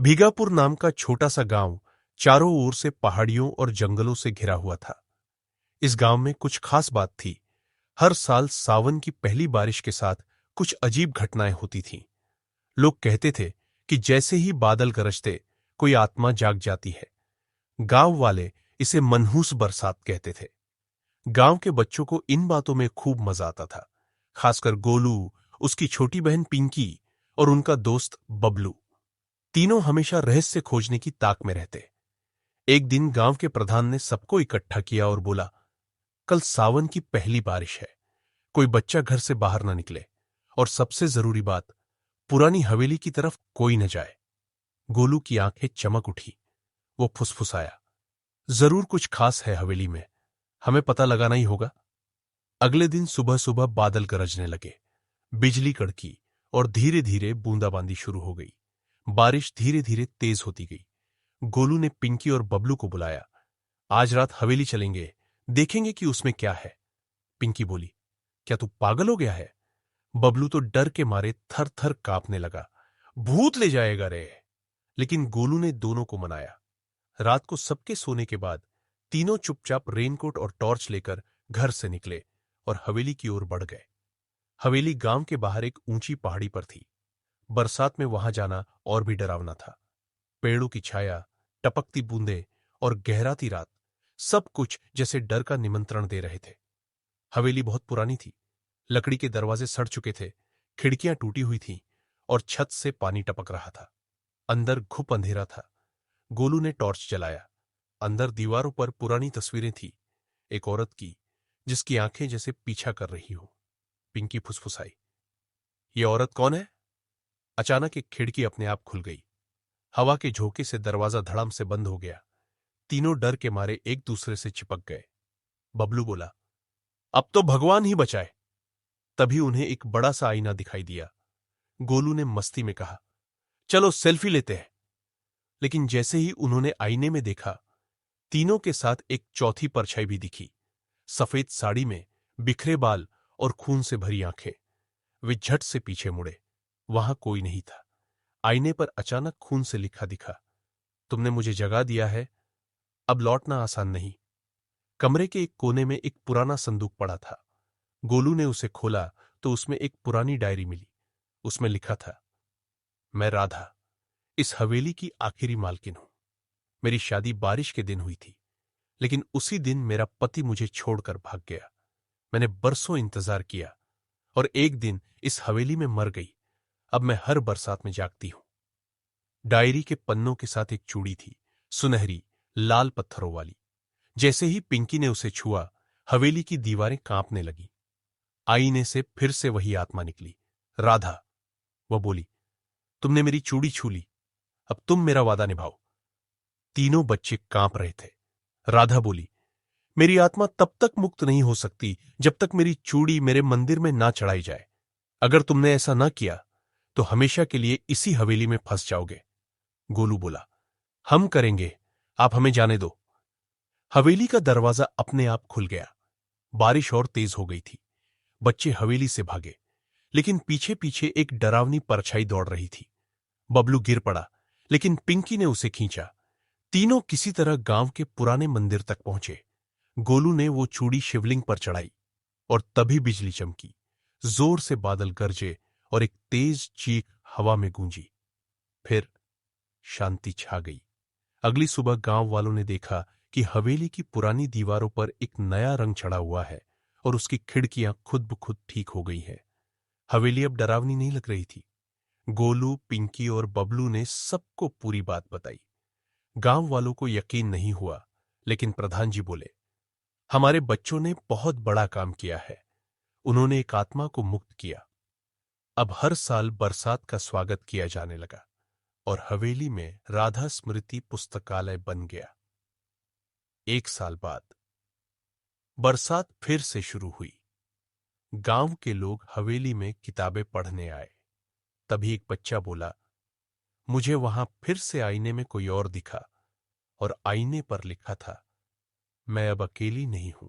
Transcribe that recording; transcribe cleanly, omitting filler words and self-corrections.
भीगापुर नाम का छोटा सा गांव चारों ओर से पहाड़ियों और जंगलों से घिरा हुआ था। इस गांव में कुछ खास बात थी। हर साल सावन की पहली बारिश के साथ कुछ अजीब घटनाएं होती थीं। लोग कहते थे कि जैसे ही बादल गरजते कोई आत्मा जाग जाती है। गांव वाले इसे मनहूस बरसात कहते थे। गांव के बच्चों को इन बातों में खूब मजा आता था, खासकर गोलू, उसकी छोटी बहन पिंकी और उनका दोस्त बबलू। तीनों हमेशा रहस्य खोजने की ताक में रहते। एक दिन गांव के प्रधान ने सबको इकट्ठा किया और बोला, कल सावन की पहली बारिश है, कोई बच्चा घर से बाहर ना निकले, और सबसे जरूरी बात, पुरानी हवेली की तरफ कोई न जाए। गोलू की आंखें चमक उठी। वो फुसफुसाया, जरूर कुछ खास है हवेली में, हमें पता लगाना ही होगा। अगले दिन सुबह सुबह बादल गरजने लगे, बिजली कड़की और धीरे धीरे बूंदाबांदी शुरू हो गई। बारिश धीरे धीरे तेज होती गई। गोलू ने पिंकी और बबलू को बुलाया। आज रात हवेली चलेंगे, देखेंगे कि उसमें क्या है। पिंकी बोली, क्या तू पागल हो गया है? बबलू तो डर के मारे थर थर कांपने लगा। भूत ले जाएगा रे। लेकिन गोलू ने दोनों को मनाया। रात को सबके सोने के बाद तीनों चुपचाप रेनकोट और टॉर्च लेकर घर से निकले और हवेली की ओर बढ़ गए। हवेली गांव के बाहर एक ऊंची पहाड़ी पर थी। बरसात में वहां जाना और भी डरावना था। पेड़ों की छाया, टपकती बूंदें और गहराती रात, सब कुछ जैसे डर का निमंत्रण दे रहे थे। हवेली बहुत पुरानी थी। लकड़ी के दरवाजे सड़ चुके थे, खिड़कियां टूटी हुई थीं और छत से पानी टपक रहा था। अंदर घुप अंधेरा था। गोलू ने टॉर्च जलाया। अंदर दीवारों पर पुरानी तस्वीरें थी, एक औरत की जिसकी आंखें जैसे पीछा कर रही हो। पिंकी फुसफुसाई, ये औरत कौन है? अचानक एक खिड़की अपने आप खुल गई। हवा के झोंके से दरवाजा धड़ाम से बंद हो गया। तीनों डर के मारे एक दूसरे से चिपक गए। बबलू बोला, अब तो भगवान ही बचाए। तभी उन्हें एक बड़ा सा आईना दिखाई दिया। गोलू ने मस्ती में कहा, चलो सेल्फी लेते हैं। लेकिन जैसे ही उन्होंने आईने में देखा, तीनों के साथ एक चौथी परछाई भी दिखी। सफेद साड़ी में, बिखरे बाल और खून से भरी आंखें। वे झट से पीछे मुड़े। वहां कोई नहीं था। आईने पर अचानक खून से लिखा दिखा, तुमने मुझे जगा दिया है, अब लौटना आसान नहीं। कमरे के एक कोने में एक पुराना संदूक पड़ा था। गोलू ने उसे खोला तो उसमें एक पुरानी डायरी मिली। उसमें लिखा था, मैं राधा, इस हवेली की आखिरी मालकिन हूं। मेरी शादी बारिश के दिन हुई थी, लेकिन उसी दिन मेरा पति मुझे छोड़कर भाग गया। मैंने बरसों इंतजार किया और एक दिन इस हवेली में मर गई। अब मैं हर बरसात में जागती हूं। डायरी के पन्नों के साथ एक चूड़ी थी, सुनहरी, लाल पत्थरों वाली। जैसे ही पिंकी ने उसे छुआ, हवेली की दीवारें कांपने लगीं। आईने से फिर से वही आत्मा निकली, राधा। वह बोली, तुमने मेरी चूड़ी छू ली, अब तुम मेरा वादा निभाओ। तीनों बच्चे कांप रहे थे। राधा बोली, मेरी आत्मा तब तक मुक्त नहीं हो सकती जब तक मेरी चूड़ी मेरे मंदिर में ना चढ़ाई जाए। अगर तुमने ऐसा ना किया तो हमेशा के लिए इसी हवेली में फंस जाओगे। गोलू बोला, हम करेंगे, आप हमें जाने दो। हवेली का दरवाजा अपने आप खुल गया। बारिश और तेज हो गई थी। बच्चे हवेली से भागे, लेकिन पीछे पीछे एक डरावनी परछाई दौड़ रही थी। बबलू गिर पड़ा, लेकिन पिंकी ने उसे खींचा। तीनों किसी तरह गांव के पुराने मंदिर तक पहुंचे। गोलू ने वो चूड़ी शिवलिंग पर चढ़ाई और तभी बिजली चमकी, जोर से बादल गरजे और एक तेज चीख हवा में गूंजी। फिर शांति छा गई। अगली सुबह गांव वालों ने देखा कि हवेली की पुरानी दीवारों पर एक नया रंग चढ़ा हुआ है और उसकी खिड़कियां खुद ब खुद ठीक हो गई हैं। हवेली अब डरावनी नहीं लग रही थी। गोलू, पिंकी और बबलू ने सबको पूरी बात बताई। गांव वालों को यकीन नहीं हुआ, लेकिन प्रधान जी बोले, हमारे बच्चों ने बहुत बड़ा काम किया है। उन्होंने एक आत्मा को मुक्त किया। अब हर साल बरसात का स्वागत किया जाने लगा और हवेली में राधा स्मृति पुस्तकालय बन गया। एक साल बाद बरसात फिर से शुरू हुई। गांव के लोग हवेली में किताबें पढ़ने आए। तभी एक बच्चा बोला, मुझे वहां फिर से आईने में कोई और दिखा और आईने पर लिखा था, मैं अब अकेली नहीं हूं,